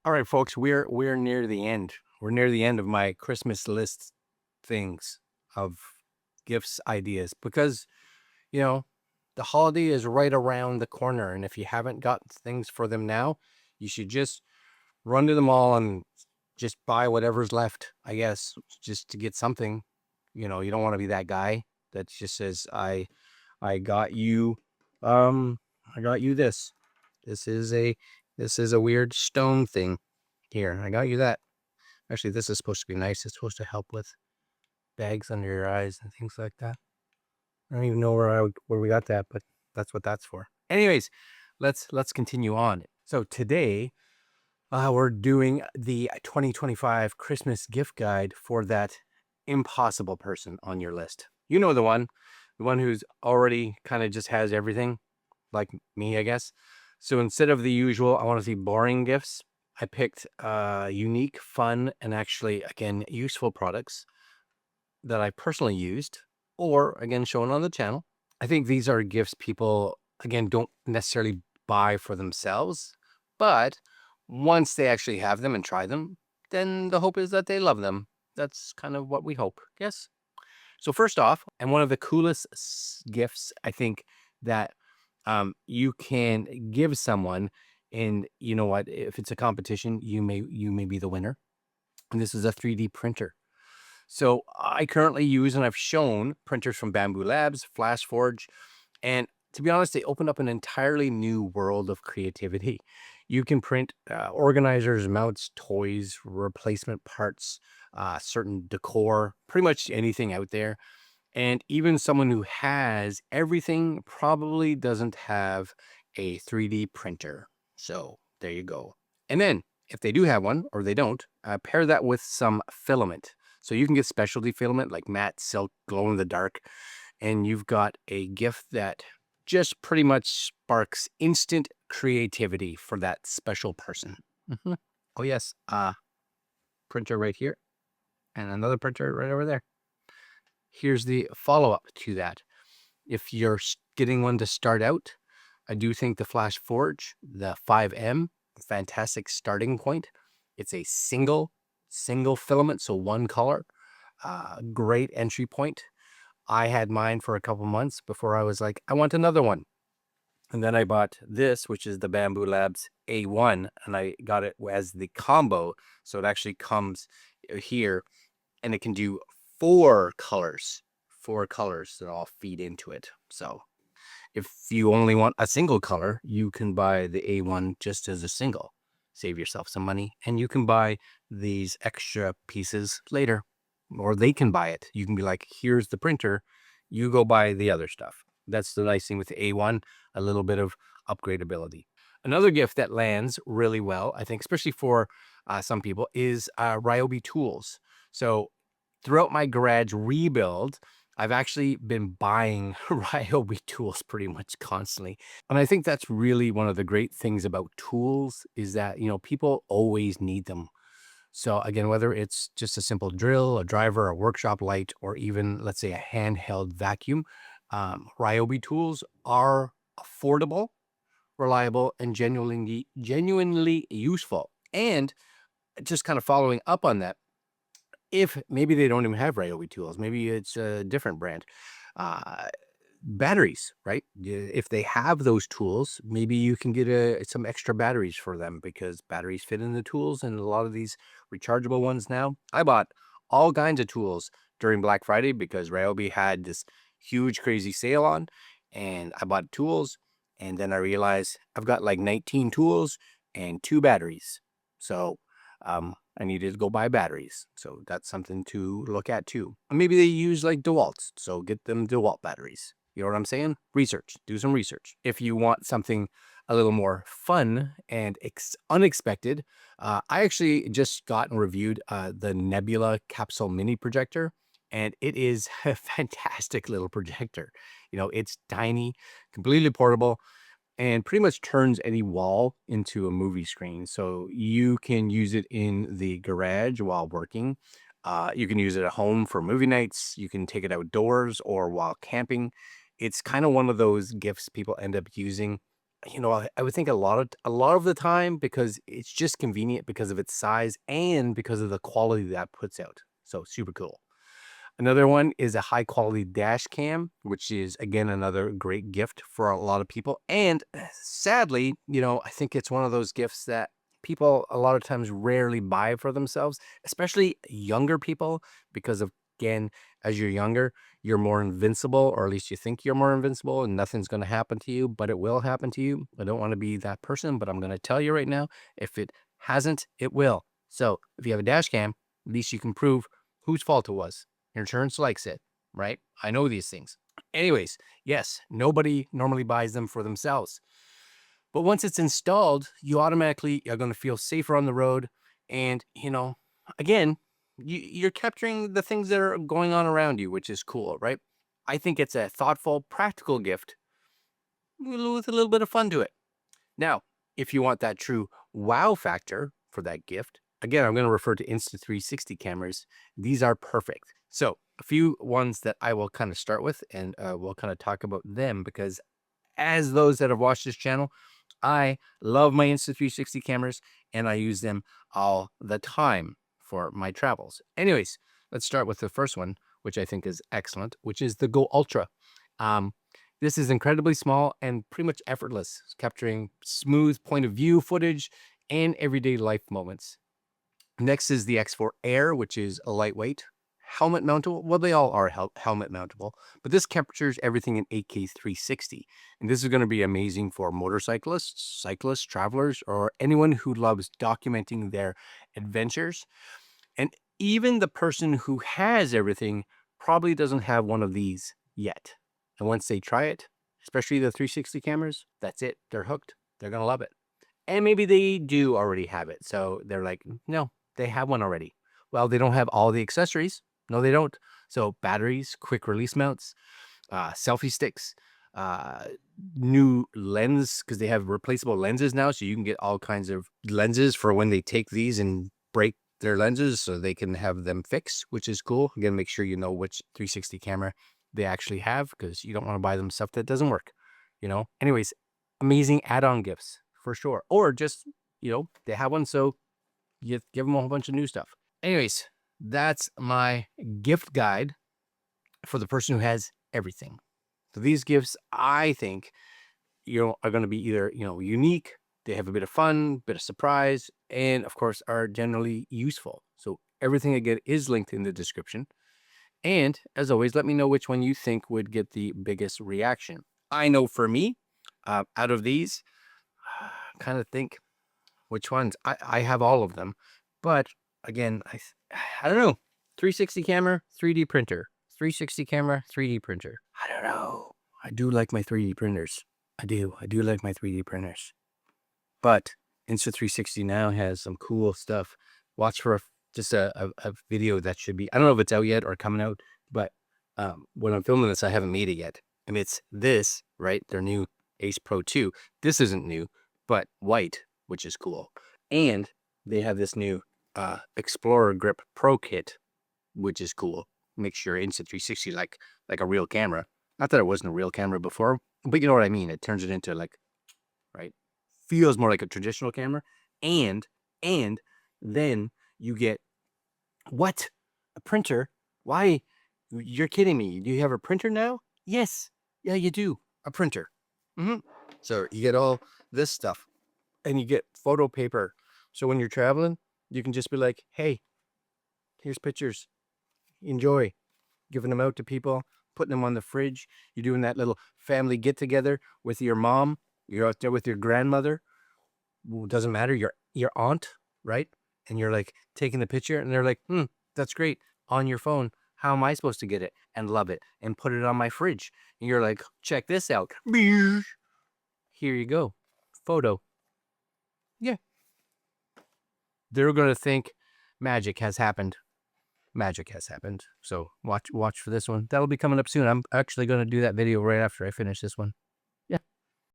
All right, folks, we're near the end. We're near the end of my Christmas list things of gifts ideas because, you know, the holiday is right around the corner, and if you haven't got things for them now, you should just run to the mall and just buy whatever's left, I guess, just to get something. You don't want to be that guy that just says, I got you I got you this. This is a this is a weird stone thing. Here, I got you that. Actually, this is supposed to be nice. It's supposed to help with bags under your eyes and things like that. I don't even know where we got that, but that's what that's for. Anyways, let's continue on. So today, we're doing the 2025 Christmas gift guide for that impossible person on your list. You know the one who's already kind of just has everything, like me, I guess. So instead of the usual, I want to see boring gifts, I picked unique, fun, and actually, again, useful products that I personally used or, again, shown on the channel. I think these are gifts people, again, don't necessarily buy for themselves, but once they actually have them and try them, then the hope is that they love them. That's kind of what we hope. Yes. So first off, and one of the coolest gifts I think that you can give someone, and you know what, if it's a competition, you may be the winner. And this is a 3D printer. So I currently use and I've shown printers from Bamboo Labs, FlashForge, and to be honest, they open up an entirely new world of creativity. You can print organizers, mounts, toys, replacement parts, certain decor, pretty much anything out there. And even someone who has everything probably doesn't have a 3D printer. So there you go. And then if they do have one or they don't, pair that with some filament. So you can get specialty filament like matte, silk, glow in the dark. And you've got a gift that just pretty much sparks instant creativity for that special person. Oh, yes. Printer right here and another printer right over there. Here's the follow-up to that. If you're getting one to start out, I do think the Flash Forge, the 5M, fantastic starting point. It's a single filament, so one color. Great entry point. I had mine for a couple months before I was like, I want another one. And then I bought this, which is the Bamboo Labs A1, and I got it as the combo. So it actually comes here and it can do four colors that all feed into it. So if you only want a single color, you can buy the A1 just as a single. Save yourself some money, and you can buy these extra pieces later, or they can buy it. You can be like, here's the printer, you go buy the other stuff. That's the nice thing with the A1, a little bit of upgradability. Another gift that lands really well, I think, especially for some people, is Ryobi tools. So throughout my garage rebuild, I've actually been buying Ryobi tools pretty much constantly. And I think that's really one of the great things about tools is that, people always need them. So again, whether it's just a simple drill, a driver, a workshop light, or even, let's say, a handheld vacuum, Ryobi tools are affordable, reliable, and genuinely useful. And just kind of following up on that, if maybe they don't even have Ryobi tools, maybe it's a different brand. Uh, Batteries, right? If they have those tools, maybe you can get some extra batteries for them because batteries fit in the tools and a lot of these rechargeable ones now. I bought all kinds of tools during Black Friday because Ryobi had this huge, crazy sale on, and I bought tools. And then I realized I've got like 19 tools and 2 batteries. So I needed to go buy batteries. So that's something to look at too. Maybe they use like DeWalt's, so get them DeWalt batteries. You know what I'm saying? Research, do some research. If you want something a little more fun and unexpected, I actually just got and reviewed the Nebula capsule mini projector, and it is a fantastic little projector. It's tiny, completely portable, and pretty much turns any wall into a movie screen. So you can use it in the garage while working. You can use it at home for movie nights. You can take it outdoors or while camping. It's kind of one of those gifts people end up using you know, I would think a lot of the time, because it's just convenient because of its size and because of the quality that puts out. So super cool. Another one is a high quality dash cam, which is again another great gift for a lot of people. And sadly, you know, I think it's one of those gifts that people a lot of times rarely buy for themselves, especially younger people, because of, again, as you're younger, you're more invincible, or at least you think you're more invincible and nothing's going to happen to you, but it will happen to you. I don't want to be that person, but I'm going to tell you right now, if it hasn't, it will. So if you have a dash cam, at least you can prove whose fault it was. Your insurance likes it, right? I know these things. Anyways, yes, nobody normally buys them for themselves. But once it's installed, you automatically are going to feel safer on the road. And, you know, again, you're capturing the things that are going on around you, which is cool, right? I think it's a thoughtful, practical gift with a little bit of fun to it. Now, if you want that true wow factor for that gift, again, I'm going to refer to Insta360 cameras. These are perfect. So a few ones that I will kind of start with, and we'll kind of talk about them, because as those that have watched this channel, I love my Insta360 cameras and I use them all the time for my travels. Anyways, let's start with the first one, which I think is excellent, which is the Go Ultra. This is incredibly small and pretty much effortless, capturing smooth point of view footage and everyday life moments. Next is the X4 Air, which is a lightweight, helmet mountable. Well, they all are helmet mountable, but this captures everything in 8K 360. And this is going to be amazing for motorcyclists, cyclists, travelers, or anyone who loves documenting their adventures. And even the person who has everything probably doesn't have one of these yet. And once they try it, especially the 360 cameras, that's it. They're hooked. They're going to love it. And maybe they do already have it. So they're like, no, they have one already. Well, they don't have all the accessories. No, they don't. So batteries, quick release mounts, selfie sticks, new lens, because they have replaceable lenses now. So you can get all kinds of lenses for when they take these and break their lenses, so they can have them fixed, which is cool. Again, make sure you know which 360 camera they actually have, because you don't want to buy them stuff that doesn't work, you know. Anyways, amazing add-on gifts for sure. Or just, you know, they have one, so you give them a whole bunch of new stuff. Anyways, that's my gift guide for the person who has everything. So these gifts, I think, you know, are going to be either, you know, unique, they have a bit of fun, bit of surprise, and of course are generally useful. So everything again is linked in the description. And as always, let me know which one you think would get the biggest reaction. I know for me, out of these, kind of think which ones. I have all of them, but again, I don't know. 360 camera, 3D printer. 360 camera, 3D printer. I don't know. I do like my 3D printers. I do like my 3D printers. But Insta360 now has some cool stuff. Watch for just a video that should be, I don't know if it's out yet or coming out, but when I'm filming this, I haven't made it yet. And it's this, right? Their new Ace Pro 2. This isn't new, but white, which is cool. And they have this new Explorer Grip Pro kit, which is cool. Makes your Insta360 like a real camera. Not that it wasn't a real camera before, but you know what I mean. It turns it into like, right? Feels more like a traditional camera. And then you get, what? A printer? Why? You're kidding me. Do you have a printer now? Yes. Yeah, you do. A printer. So you get all this stuff, and you get photo paper. So when you're traveling, you can just be like, hey, here's pictures. Enjoy. Giving them out to people, putting them on the fridge. You're doing that little family get together with your mom. You're out there with your grandmother. Well, doesn't matter. Your aunt, right? And you're like taking the picture, and they're like, that's great. On your phone. How am I supposed to get it and love it and put it on my fridge? And you're like, check this out. Here you go. Photo. Yeah. They're going to think magic has happened. Magic has happened. So watch for this one. That'll be coming up soon. I'm actually going to do that video right after I finish this one.